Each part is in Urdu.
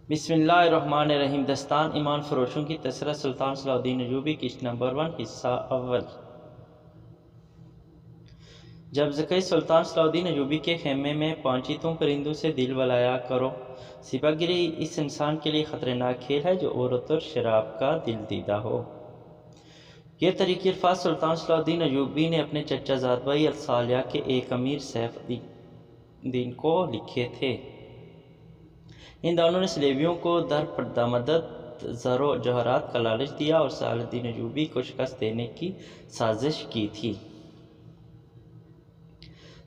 بسم اللہ الرحمن الرحیم۔ دستان ایمان فروشوں کی تذکرہ سلطان صلاح الدین ایوبی قسط نمبر 1 حصہ اول۔ جب ذکر سلطان صلاح الدین ایوبی کے خیمے میں پہنچی تم پرندوں سے دل بلایا کرو، سپاہ گیری اس انسان کے لیے خطرناک کھیل ہے جو عورت اور شراب کا دل دیدہ ہو۔ یہ طریقے الفاظ سلطان صلاح الدین ایوبی نے اپنے چچا زاد بھائی الصالح کے ایک امیر سیف الدین کو لکھے تھے۔ ان دونوں نے سلیبیوں کو در پردہ مدد زر و جوہرات کا لالچ دیا اور صلاح الدین ایوبی کو شکست دینے کی سازش کی تھی۔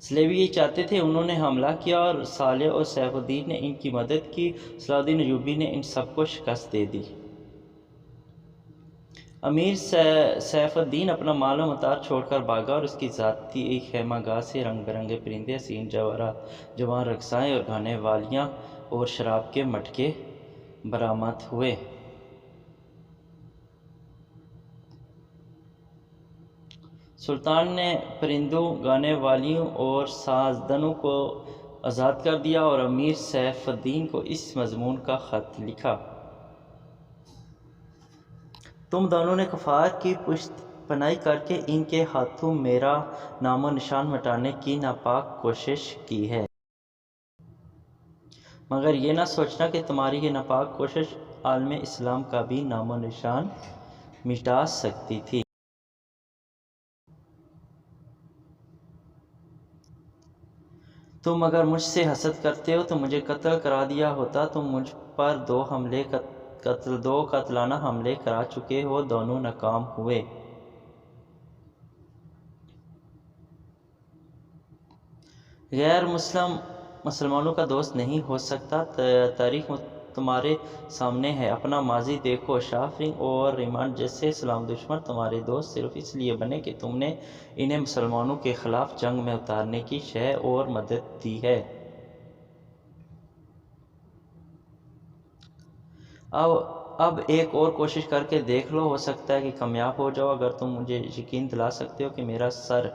سلیبی یہ چاہتے تھے، انہوں نے حملہ کیا اور صالح اور سیف الدین نے ان کی مدد کی۔ صلاح الدین ایوبی نے ان سب کو شکست دے دی۔ امیر سیف الدین اپنا مال و متاع چھوڑ کر بھاگا اور اس کی ذاتی خیمہ گاہ سے رنگ برنگے پرندے، حسین جواہرات، جوان رقصائیں اور گانے والیاں اور شراب کے مٹکے برآمد ہوئے۔ سلطان نے پرندوں، گانے والیوں اور سازدنوں کو آزاد کر دیا اور امیر سیف الدین کو اس مضمون کا خط لکھا: تم دونوں نے کفار کی پشت پناہی کر کے ان کے ہاتھوں میرا نام و نشان مٹانے کی ناپاک کوشش کی ہے، مگر یہ نہ سوچنا کہ تمہاری یہ ناپاک کوشش عالم اسلام کا بھی نام و نشان مٹا سکتی تھی۔ تم اگر مجھ سے حسد کرتے ہو تو مجھے قتل کرا دیا ہوتا۔ تم مجھ پر دو قاتلانہ حملے کرا چکے ہو، دونوں ناکام ہوئے۔ غیر مسلم مسلمانوں کا دوست نہیں ہو سکتا۔ تاریخ تمہارے سامنے ہے، اپنا ماضی دیکھو۔ شاہ افریدی اور ریمنڈ جیسے اسلام دشمن تمہارے دوست صرف اس لیے بنے کہ تم نے انہیں مسلمانوں کے خلاف جنگ میں اتارنے کی شہ اور مدد دی ہے۔ اب ایک اور کوشش کر کے دیکھ لو، ہو سکتا ہے کہ کامیاب ہو جاؤ۔ اگر تم مجھے یقین دلا سکتے ہو کہ میرا سر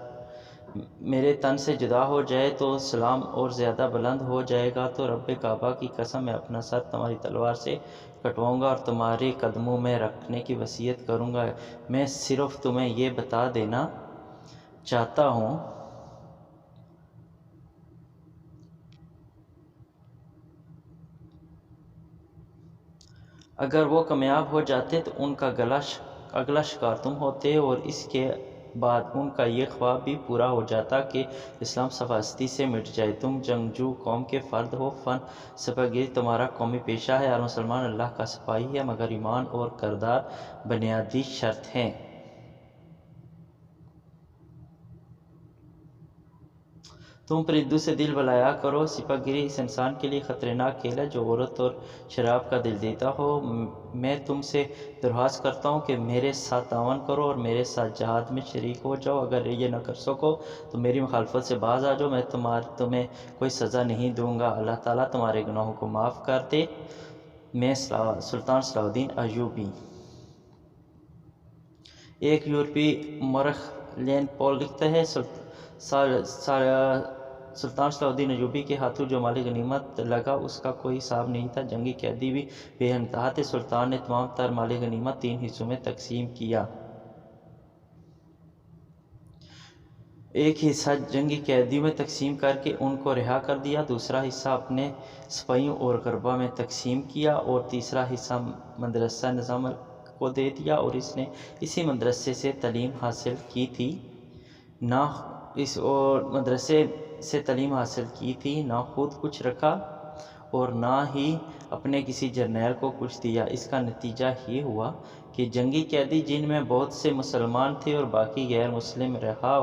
میرے تن سے جدا ہو جائے تو اسلام اور زیادہ بلند ہو جائے گا، تو رب کعبہ کی قسم میں اپنا سر تمہاری تلوار سے کٹواؤں گا اور تمہارے قدموں میں رکھنے کی وصیت کروں گا۔ میں صرف تمہیں یہ بتا دینا چاہتا ہوں اگر وہ کامیاب ہو جاتے تو ان کا اگلا شکار تم ہوتے، اور اس کے بعد ان کا یہ خواب بھی پورا ہو جاتا کہ اسلام صفاستی سے مٹ جائے۔ تم جنگجو قوم کے فرد ہو، فن سپاہ گیری تمہارا قومی پیشہ ہے۔ ہر مسلمان اللہ کا سپاہی ہے، مگر ایمان اور کردار بنیادی شرط ہیں۔ تم پرندوں سے دل بلایا کرو، سپاہ گیری اس انسان کے لیے خطرناک کھیل ہے جو عورت اور شراب کا دل دیتا ہو۔ میں تم سے درخواست کرتا ہوں کہ میرے ساتھ تعاون کرو اور میرے ساتھ جہاد میں شریک ہو جاؤ۔ اگر یہ نہ کر سکو تو میری مخالفت سے باز آ جاؤ، میں تمہیں کوئی سزا نہیں دوں گا۔ اللہ تعالیٰ تمہارے گناہوں کو معاف کر دے۔ میں سلطان صلاح الدین ایوبی۔ ایک یورپی مورخ لین پول لکھتا ہے، سلطان صلاح الدین ایوبی کے ہاتھوں جو مال غنیمت لگا اس کا کوئی حساب نہیں تھا۔ جنگی قیدی بھی بے انتہا تھے۔ سلطان نے تمام تر مال غنیمت 3 حصوں میں تقسیم کیا۔ ایک حصہ جنگی قیدیوں میں تقسیم کر کے ان کو رہا کر دیا، دوسرا حصہ اپنے سپاہیوں اور غربا میں تقسیم کیا، اور تیسرا حصہ مدرسہ نظام کو دے دیا، اور اس نے اسی مدرسے سے تعلیم حاصل کی تھی۔ نہ خود کچھ رکھا اور نہ ہی اپنے کسی جرنیل کو کچھ دیا۔ اس کا نتیجہ یہ ہوا کہ جنگی قیدی، جن میں بہت سے مسلمان تھے اور باقی غیر مسلم، رہا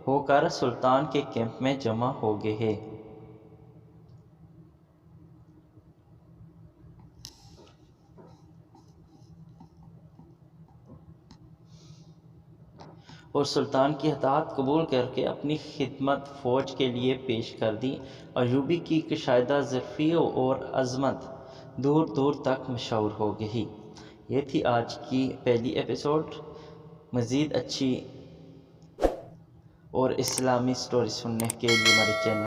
ہو کر سلطان کے کیمپ میں جمع ہو گئے۔ اور سلطان کی اطاعت قبول کر کے اپنی خدمت فوج کے لیے پیش کر دی۔ ایوبی کی کشادہ ظفری اور عظمت دور دور تک مشہور ہو گئی۔ یہ تھی آج کی پہلی ایپیسوڈ۔ مزید اچھی اور اسلامی سٹوری سننے کے لیے ہمارے چینل